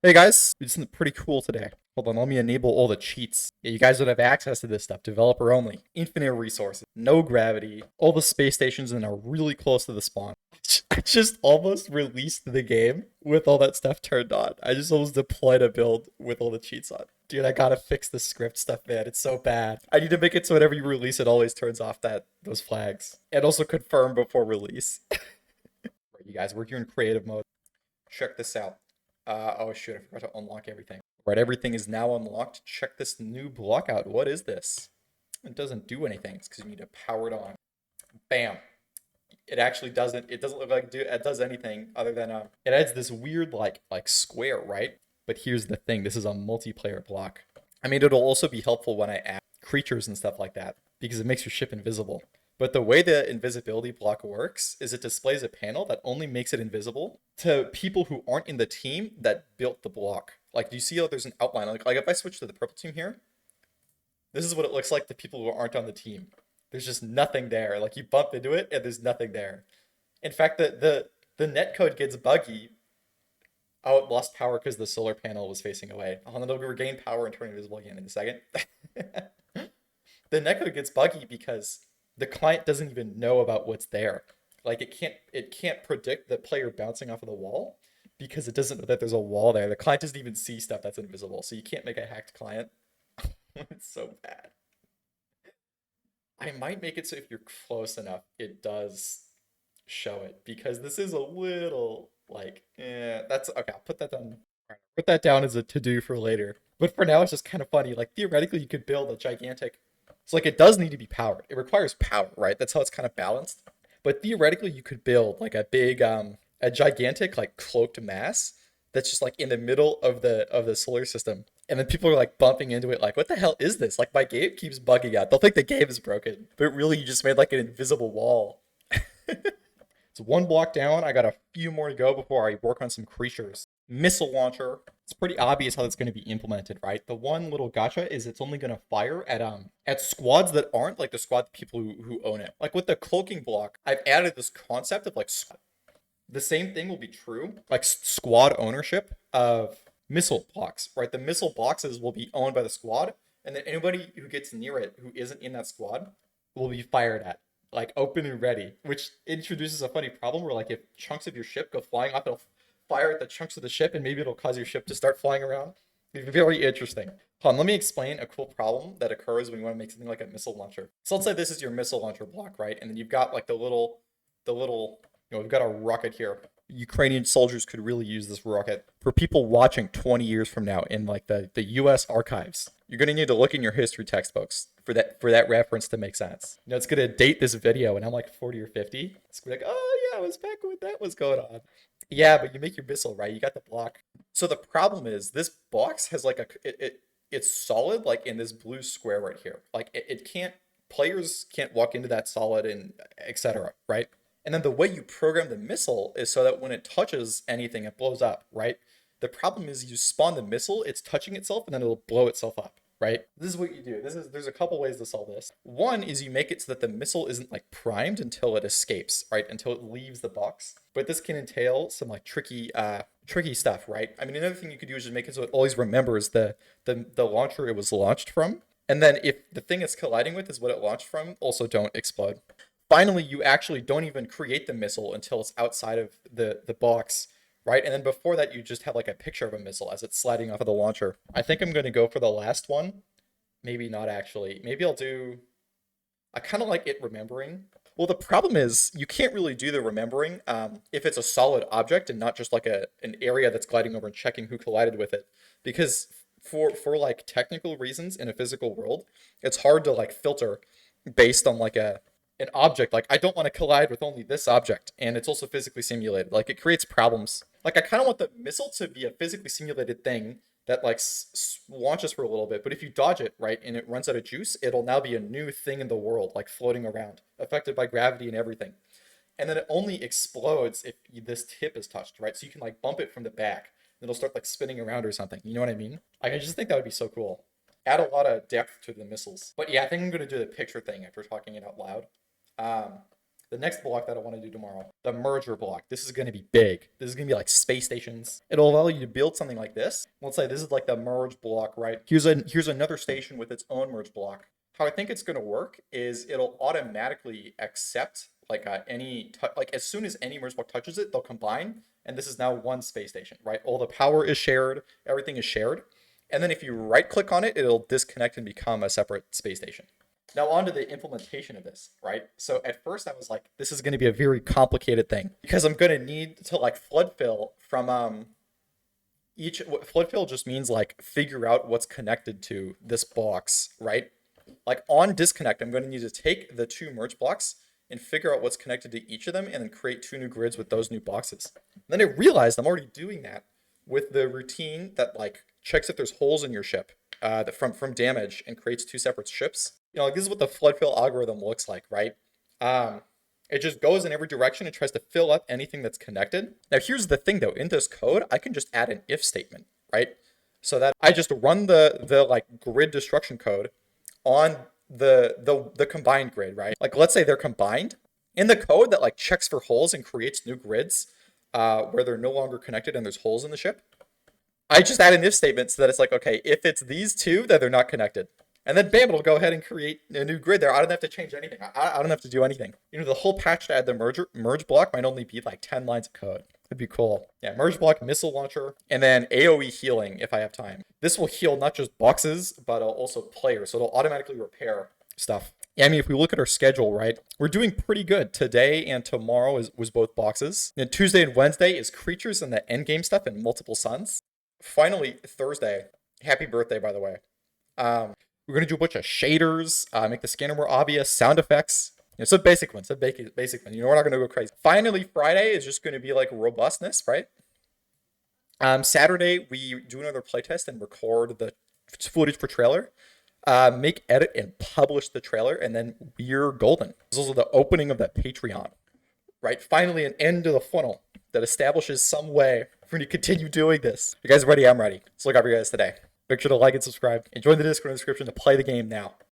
Hey guys, we did something pretty cool today. Hold on, let me enable all the cheats. Yeah, you guys would have access to this stuff, developer only, infinite resources, no gravity, all the space stations and are really close to the spawn. I just almost released the game with all that stuff turned on. I just almost deployed a build with all the cheats on. Dude, I gotta fix the script stuff, man. It's so bad. I need to make it so whenever you release, it always turns off those flags, and also confirm before release. Right, you guys, we're here in creative mode. Check this out. Oh shoot, I forgot to unlock everything. Right, everything is now unlocked. Check this new block out. What is this? It doesn't do anything. It's because you need to power it on. Bam. It actually doesn't. It doesn't look like it does anything other than it adds this weird like square, right? But here's the thing. This is a multiplayer block. I mean, it'll also be helpful when I add creatures and stuff like that because it makes your ship invisible. But the way the invisibility block works is it displays a panel that only makes it invisible to people who aren't in the team that built the block. Like, do you see how there's an outline? Like if I switch to the purple team here, this is what it looks like to people who aren't on the team. There's just nothing there. Like you bump into it and there's nothing there. In fact, the netcode gets buggy. Oh, it lost power because the solar panel was facing away. Oh, and it'll regain power and turn invisible again in a second. The netcode gets buggy because the client doesn't even know about what's there. Like it can't predict the player bouncing off of the wall because it doesn't know that there's a wall there. The client doesn't even see stuff that's invisible, so you can't make a hacked client. It's so bad. I might make it so if you're close enough, it does show it because this is a little like, that's okay. I'll put that down. Put that down as a to do for later. But for now, it's just kind of funny. Like theoretically, you could build a gigantic. So like it does need to be powered. It requires power, right? That's how it's kind of balanced. But theoretically, you could build like a gigantic like cloaked mass that's just like in the middle of the solar system. And then people are like bumping into it, like, what the hell is this? Like my game keeps bugging out. They'll think the game is broken, but really you just made like an invisible wall. It's one block down. I got a few more to go before I work on some creatures. Missile launcher. It's pretty obvious how that's going to be implemented, right? The one little gotcha is it's only going to fire at squads that aren't like the squad people who own it. Like with the cloaking block, I've added this concept of like the same thing will be true, like squad ownership of missile blocks, right? The missile boxes will be owned by the squad, and then anybody who gets near it who isn't in that squad will be fired at, like open and ready, which introduces a funny problem where, like, if chunks of your ship go flying off, it'll fire at the chunks of the ship, and maybe it'll cause your ship to start flying around. It'd be very interesting. Hold on, let me explain a cool problem that occurs when you want to make something like a missile launcher. So let's say this is your missile launcher block, right? And then you've got like the little we've got a rocket here. Ukrainian soldiers could really use this rocket. For people watching 20 years from now in like the US archives, you're going to need to look in your history textbooks for that reference to make sense. It's going to date this video and I'm like 40 or 50. It's going to be like, "Oh yeah, I was back when that was going on." Yeah, but you make your missile, right? You got the block. So the problem is this box has like it's solid like in this blue square right here. Like it can't players can't walk into that solid and etc. Right? And then the way you program the missile is so that when it touches anything, it blows up, right? The problem is you spawn the missile, it's touching itself, and then it'll blow itself up, right? This is what you do. There's a couple ways to solve this. One is you make it so that the missile isn't like primed until it escapes, right? Until it leaves the box. But this can entail some like tricky stuff, right? I mean, another thing you could do is just make it so it always remembers the launcher it was launched from. And then if the thing it's colliding with is what it launched from, also don't explode. Finally, you actually don't even create the missile until it's outside of the box, right? And then before that, you just have like a picture of a missile as it's sliding off of the launcher. I think I'm going to go for the last one. Maybe not actually. Maybe I'll do. I kind of like it remembering. Well, the problem is you can't really do the remembering if it's a solid object and not just like an area that's gliding over and checking who collided with it, because for like technical reasons in a physical world, it's hard to like filter based on like an object. Like I don't want to collide with only this object, and it's also physically simulated. Like it creates problems. Like I kind of want the missile to be a physically simulated thing that like launches for a little bit, but if you dodge it right and it runs out of juice, it'll now be a new thing in the world, like floating around, affected by gravity and everything. And then it only explodes if this tip is touched, right? So you can like bump it from the back, and it'll start like spinning around or something. You know what I mean? Like I just think that would be so cool. Add a lot of depth to the missiles. But yeah, I think I'm gonna do the picture thing after talking it out loud. Um, The next block that I want to do tomorrow, the merger block. This is going to be big. This is going to be like space stations. It'll allow you to build something like this. Let's say this is like the merge block, right? Here's another station with its own merge block. How I think it's going to work is it'll automatically accept like like as soon as any merge block touches it, they'll combine, and this is now one space station, right? All the power is shared, everything is shared. And then if you right click on it, it'll disconnect and become a separate space station. Now on to the implementation of this, right? So at first I was like, this is going to be a very complicated thing because I'm going to need to like flood fill from flood fill just means like figure out what's connected to this box, right? Like on disconnect, I'm going to need to take the two merge blocks and figure out what's connected to each of them and then create two new grids with those new boxes. And then I realized I'm already doing that with the routine that like checks if there's holes in your ship from damage and creates two separate ships. Like this is what the flood fill algorithm looks like, right? It just goes in every direction and tries to fill up anything that's connected. Now here's the thing though, in this code, I can just add an if statement, right? So that I just run the like grid destruction code on the combined grid, right? Like let's say they're combined. In the code that like checks for holes and creates new grids where they're no longer connected and there's holes in the ship, I just add an if statement so that it's like, okay, if it's these two, then they're not connected. And then bam, it'll go ahead and create a new grid there. I don't have to change anything. I don't have to do anything. The whole patch to add the merge block might only be like 10 lines of code. It'd be cool. Yeah, merge block, missile launcher, and then AoE healing if I have time. This will heal not just boxes, but also players. So it'll automatically repair stuff. Yeah, I mean, if we look at our schedule, right, we're doing pretty good. Today and tomorrow was both boxes. And Tuesday and Wednesday is creatures and the endgame stuff and multiple suns. Finally, Thursday, happy birthday, by the way. We're going to do a bunch of shaders, make the scanner more obvious, sound effects. Some basic ones, basic ones. We're not going to go crazy. Finally, Friday is just going to be like robustness, right? Saturday, we do another playtest and record the footage for trailer. Make, edit, and publish the trailer, and then we're golden. This is also the opening of that Patreon, right? Finally, an end to the funnel that establishes some way for me to continue doing this. You guys ready? I'm ready. Let's look out for you guys today. Make sure to like and subscribe and join the Discord in the description to play the game now.